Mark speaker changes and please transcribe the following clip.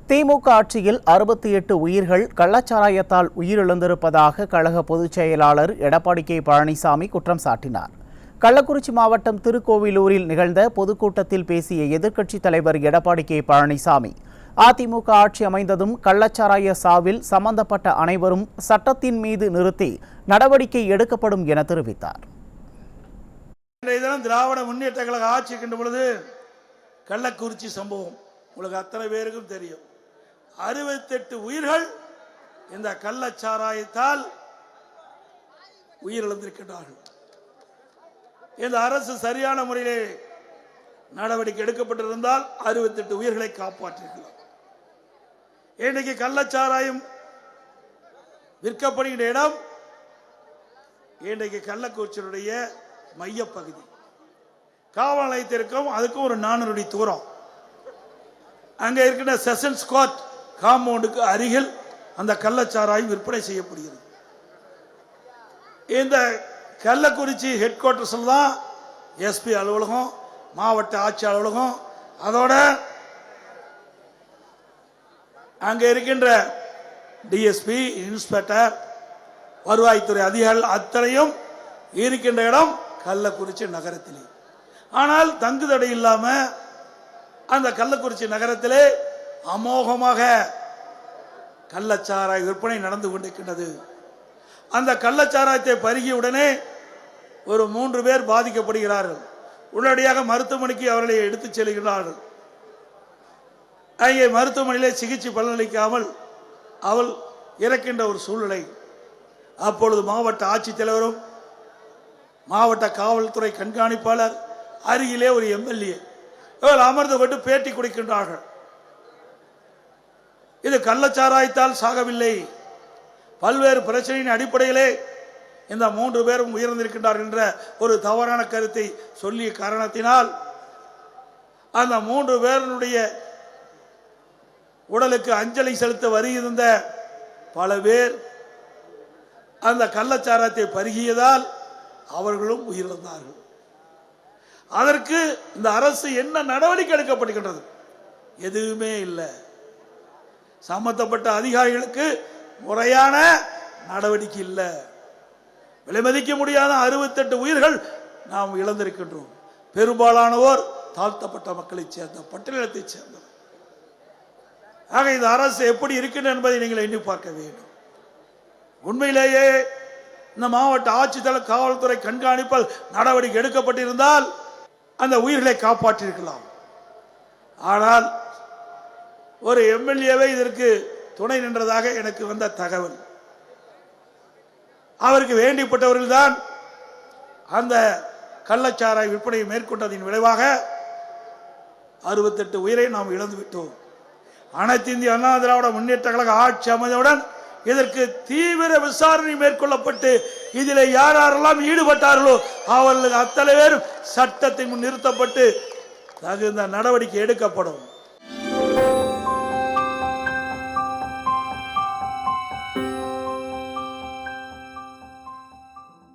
Speaker 1: திமுக ஆட்சியில் 68 உயிர்கள் கள்ளச்சாராயத்தால் உயிரிழந்திருப்பதாக கழக பொதுச் செயலாளர் எடப்பாடி கே பழனிசாமி குற்றம் சாட்டினார். கள்ளக்குறிச்சி மாவட்டம் திருக்கோவிலூரில் நிகழ்ந்த பொதுக்கூட்டத்தில் பேசிய எதிர்க்கட்சித் தலைவர் எடப்பாடி கே பழனிசாமி, அதிமுக ஆட்சி அமைந்ததும் கள்ளச்சாராய சாவில் சம்பந்தப்பட்ட அனைவரும் சட்டத்தின் மீது நிறுத்தி நடவடிக்கை எடுக்கப்படும் என தெரிவித்தார்.
Speaker 2: திராவிட முன்னேற்ற கழக ஆட்சி இருக்கின்ற பொழுது கள்ளக்குறிச்சி சம்பவம் உங்களுக்கு அத்தனை பேருக்கும் தெரியும். 68 உயிர்கள் இந்த கள்ளச்சாராயத்தால் உயிரிழந்திருக்கின்றார்கள். இந்த அரசு சரியான முறையிலே நடவடிக்கை எடுக்கப்பட்டிருந்தால் 68 உயிர்களை காப்பாற்றிருக்கலாம். இன்றைக்கு கள்ளச்சாராயம் விற்கப்படுகின்ற இடம் இன்றைக்கு கள்ளக்குறிச்சியுடைய மையப்பகுதி. காவல் நிலையத்திற்கும் அதுக்கும் ஒரு 400 அடி தூரம். அங்கே இருக்கின்ற செஷன்ஸ் கோர்ட் காம்பவுண்டுக்கு அருகில் அந்த கள்ளச்சாராயம் விற்பனை செய்யப்படுகிறது. இந்த கள்ளக்குறிச்சி ஹெட் குவார்டர்ஸில் தான் எஸ்பி அலுவலகம், மாவட்ட ஆட்சி அலுவலகம், அதோட அங்கே இருக்கின்ற டிஎஸ்பி, இன்ஸ்பெக்டர், வருவாய்த்துறை அதிகாரிகள் அத்தனையும் இருக்கின்ற இடம் கள்ளக்குறிச்சி நகரத்திலே. ஆனால் தங்குதடை இல்லாம அந்த கள்ளக்குறிச்சி நகரத்திலே அமோகமாக கள்ளச்சாராய விற்பனை நடந்து கொண்டிருக்கின்றது. அந்த கள்ளச்சாராயத்தை பருகிய உடனே ஒரு 3 பேர் பாதிக்கப்படுகிறார்கள். உடனடியாக மருத்துவமனைக்கு அவர்களை எடுத்துச் செல்கிறார்கள். அங்கே மருத்துவமனையிலே சிகிச்சை பலனளிக்காமல் அவள் இறக்கின்ற ஒரு சூழ்நிலை. அப்பொழுது மாவட்ட ஆட்சித்தலைவரும் மாவட்ட காவல்துறை கண்காணிப்பாளர் அருகிலே ஒரு எம்எல்ஏ அமர்ந்து கொண்டு பேட்டி கொடுக்கின்றார்கள். இது கள்ளச்சாராயத்தால் சாகவில்லை, பல்வேறு பிரச்சனையின் அடிப்படையிலே இந்த 3 பேரும் உயிர்ந்திருக்கின்றார் என்ற ஒரு தவறான கருத்தை சொல்லிய காரணத்தினால் அந்த 3 பேருடைய உடலுக்கு அஞ்சலி செலுத்த வருகின்ற பல பேர் அந்த கள்ளச்சாராயத்தை பருகியதால் அவர்களும் உயிரிழந்தார்கள். அதற்கு இந்த அரசு என்ன நடவடிக்கை எடுக்கப்படுகின்றது? எதுவுமே இல்லை. சம்பந்தப்பட்ட அதிகாரிகளுக்கு முறையான நடவடிக்கை இல்லை. விலைமதிக்க முடியாத 68 உயிர்கள் நாம் இழந்திருக்கின்றோம். பெரும்பாலானோர் தாழ்த்தப்பட்ட மக்களை சேர்ந்த பட்டியலத்தை சேர்ந்தவர். ஆக இந்த அரசு எப்படி இருக்கின்றது என்பதை நீங்கள் எண்ணி பார்க்க வேண்டும். உண்மையிலேயே இந்த மாவட்ட ஆட்சித்தலைவர் காவல்துறை கண்காணிப்பால் நடவடிக்கை எடுக்கப்பட்டிருந்தால் அந்த உயிர்களை காப்பாற்றியிருக்கலாம். ஆனால் ஒரு எம்எல்ஏவை இதற்கு துணை நின்றதாக எனக்கு வந்த தகவல். அவருக்கு வேண்டிப்பட்டவர்கள் தான் அந்த கள்ளச்சாராய விற்பனையை மேற்கொண்டதின் விளைவாக 68 உயிரை நாம் இழந்துவிட்டோம். அனைத்து இந்திய அண்ணா திராவிட முன்னேற்ற கழக ஆட்சி அமைந்தவுடன் இதற்கு தீவிர விசாரணை மேற்கொள்ளப்பட்டு இதில் யாரெல்லாம் ஈடுபட்டார்களோ அவர்களுக்கு அத்தனை பேரும் சட்டத்தின் முன் நிறுத்தப்பட்டு தகுந்த நடவடிக்கை எடுக்கப்படும்.